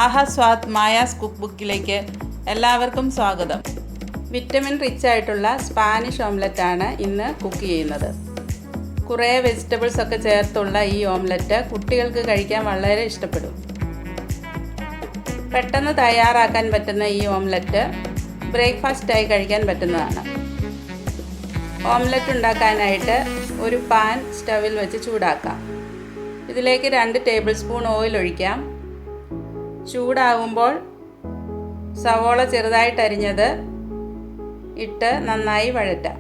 ആഹാസ്വാദ് Maya's cook ബുക്കിലേക്ക് എല്ലാവർക്കും സ്വാഗതം. Vitamin rich ആയിട്ടുള്ള സ്പാനിഷ് ഓംലെറ്റ് ആണ് ഇന്ന് കുക്ക് ചെയ്യുന്നത്. കുറേ വെജിറ്റബിൾസ് ഒക്കെ ചേർത്തുള്ള ഈ ഓംലെറ്റ് കുട്ടികൾക്ക് കഴിക്കാൻ വളരെ ഇഷ്ടപ്പെടും. പെട്ടെന്ന് തയ്യാറാക്കാൻ പറ്റുന്ന ഈ ഓംലെറ്റ് ബ്രേക്ക്ഫാസ്റ്റായി കഴിക്കാൻ പറ്റുന്നതാണ്. ഓംലെറ്റ് ഉണ്ടാക്കാനായിട്ട് ഒരു പാൻ സ്റ്റവിൽ വെച്ച് ചൂടാക്കാം. ഇതിലേക്ക് 2 ടേബിൾ സ്പൂൺ ഓയിൽ ഒഴിക്കാം. ചൂടാകുമ്പോൾ സവോള ചെറുതായിട്ട് അരിഞ്ഞത് ഇട്ട് നന്നായി വഴറ്റാം.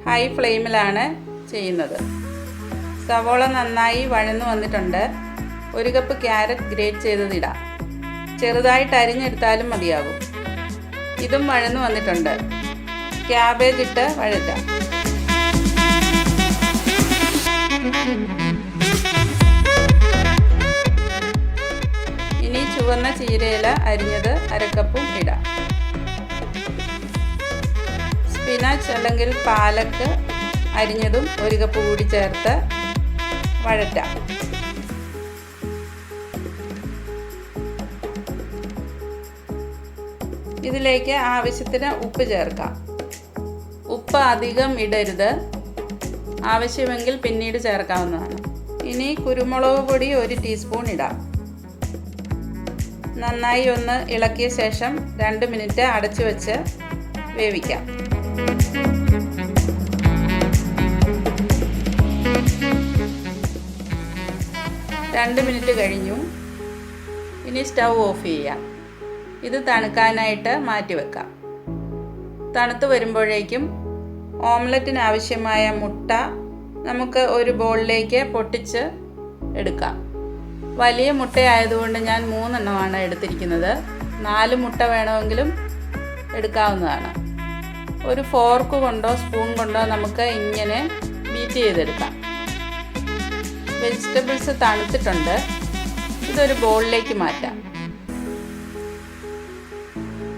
ഹൈ ഫ്ലെയിമിലാണ് ചെയ്യുന്നത്. സവോള നന്നായി വഴന്നു വന്നിട്ടുണ്ട്. 1 കപ്പ് ക്യാരറ്റ് ഗ്രേറ്റ് ചെയ്തതിടാം. ചെറുതായിട്ട് അരിഞ്ഞെടുത്താലും മതിയാകും. ഇതും വഴന്നു വന്നിട്ടുണ്ട്. ക്യാബേജ് ഇട്ട് വഴറ്റാം. ഇനി ചുവന്ന ചീരയില അരിഞ്ഞത് 1/2 കപ്പും ഇടാം. സ്പിനാച്ച് അല്ലെങ്കിൽ പാലക്ക് അരിഞ്ഞതും 1 കപ്പ് കൂടി ചേർത്ത് വഴറ്റാം. ഇതിലേക്ക് ആവശ്യത്തിന് ഉപ്പ് ചേർക്കാം. ഉപ്പ് അധികം ഇടരുത്. ആവശ്യമെങ്കിൽ പിന്നീട് ചേർക്കാവുന്നതാണ്. ഇനി കുരുമുളക് പൊടി 1 ടീസ്പൂൺ ഇടാം. നന്നായി ഒന്ന് ഇളക്കിയ ശേഷം 2 മിനിറ്റ് അടച്ചു വെച്ച് വേവിക്കാം. രണ്ട് മിനിറ്റ് കഴിഞ്ഞു. ഇനി സ്റ്റൗ ഓഫ് ചെയ്യാം. ഇത് തണുക്കാനായിട്ട് മാറ്റി വെക്കാം. തണുത്ത് വരുമ്പോഴേക്കും ഓംലെറ്റിന് ആവശ്യമായ മുട്ട നമുക്ക് ഒരു ബൗളിലേക്ക് പൊട്ടിച്ച് എടുക്കാം. വലിയ മുട്ടയായതുകൊണ്ട് ഞാൻ 3 എണ്ണമാണ് എടുത്തിരിക്കുന്നത്. 4 മുട്ട വേണമെങ്കിലും എടുക്കാവുന്നതാണ്. ഒരു ഫോർക്ക് കൊണ്ടോ സ്പൂൺ കൊണ്ടോ നമുക്ക് ഇങ്ങനെ ബീറ്റ് ചെയ്തെടുക്കാം. വെജിറ്റബിൾസ് തണുത്തിട്ടുണ്ട്. ഇതൊരു ബൗളിലേക്ക് മാറ്റാം.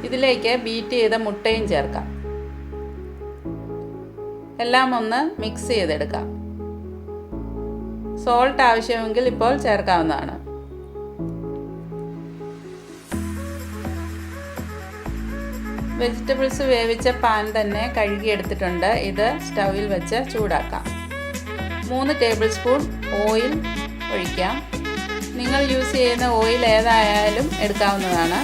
ഇതിലേക്ക് ബീറ്റ് ചെയ്ത മുട്ടയും ചേർക്കാം. എല്ലാം ഒന്ന് മിക്സ് ചെയ്തെടുക്കാം. സോൾട്ട് ആവശ്യമെങ്കിൽ ഇപ്പോൾ ചേർക്കാവുന്നതാണ്. വെജിറ്റബിൾസ് വേവിച്ച പാൻ തന്നെ കഴുകിയെടുത്തിട്ടുണ്ട്. ഇത് സ്റ്റൗവിൽ വെച്ച് ചൂടാക്കാം. 3 ടേബിൾ സ്പൂൺ ഓയിൽ ഒഴിക്കാം. നിങ്ങൾ യൂസ് ചെയ്യുന്ന ഓയിൽ ഏതായാലും എടുക്കാവുന്നതാണ്.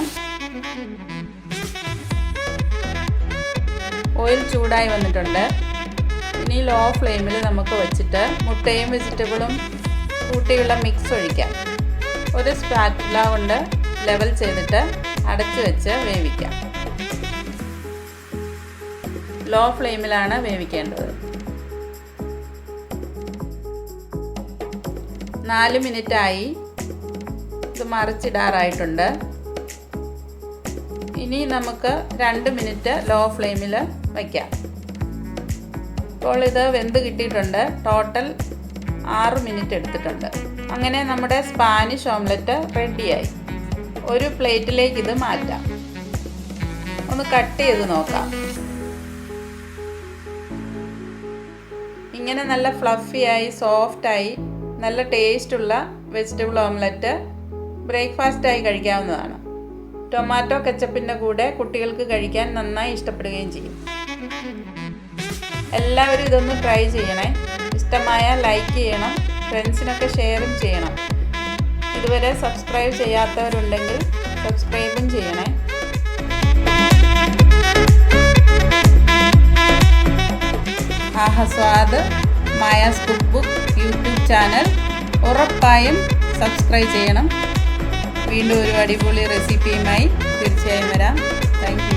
ഓയിൽ ചൂടായി വന്നിട്ടുണ്ട്. ഇനി ലോ ഫ്ലെയിമിൽ നമുക്ക് വെച്ചിട്ട് മുട്ടയും വെജിറ്റബിളും കൂട്ടിയുള്ള മിക്സ് ഒഴിക്കാം. ഒരു സ്പാറ്റുല കൊണ്ട് ലെവൽ ചെയ്തിട്ട് അടച്ചു വെച്ച് വേവിക്കാം. ലോ ഫ്ലെയിമിലാണ് വേവിക്കേണ്ടത്. 4 മിനിറ്റായി. ഇത് മറിച്ചിടാറായിട്ടുണ്ട്. ഇനി നമുക്ക് 2 മിനിറ്റ് ലോ ഫ്ലെയിമിൽ വയ്ക്കാം. ഇപ്പോൾ ഇത് വെന്ത് കിട്ടിയിട്ടുണ്ട്. ടോട്ടൽ 6 മിനിറ്റ് എടുത്തിട്ടുണ്ട്. അങ്ങനെ നമ്മുടെ സ്പാനിഷ് ഓംലെറ്റ് റെഡിയായി. ഒരു പ്ലേറ്റിലേക്ക് ഇത് മാറ്റാം. ഒന്ന് കട്ട് ചെയ്ത് നോക്കാം. ഇങ്ങനെ നല്ല ഫ്ലഫിയായി സോഫ്റ്റായി നല്ല ടേസ്റ്റുള്ള വെജിറ്റബിൾ ഓംലെറ്റ് ബ്രേക്ക്ഫാസ്റ്റായി കഴിക്കാവുന്നതാണ്. ടൊമാറ്റോ കെച്ചപ്പിൻ്റെ കൂടെ കുട്ടികൾക്ക് കഴിക്കാൻ നന്നായി ഇഷ്ടപ്പെടുകയും ചെയ്യും. എല്ലാവരും ഇതൊന്ന് ട്രൈ ചെയ്യണേ. ഇഷ്ടമായാൽ ലൈക്ക് ചെയ്യണം. ഫ്രണ്ട്സിനൊക്കെ ഷെയറും ചെയ്യണം. ഇതുവരെ സബ്സ്ക്രൈബ് ചെയ്യാത്തവരുണ്ടെങ്കിൽ സബ്സ്ക്രൈബും ചെയ്യണേ. ആഹാസ്വാദ് Maya's cook book YouTube channel ഉറപ്പായും സബ്സ്ക്രൈബ് ചെയ്യണം. വീണ്ടും ഒരു അടിപൊളി റെസിപ്പിയുമായി തീർച്ചയായും വരാം. Thank U.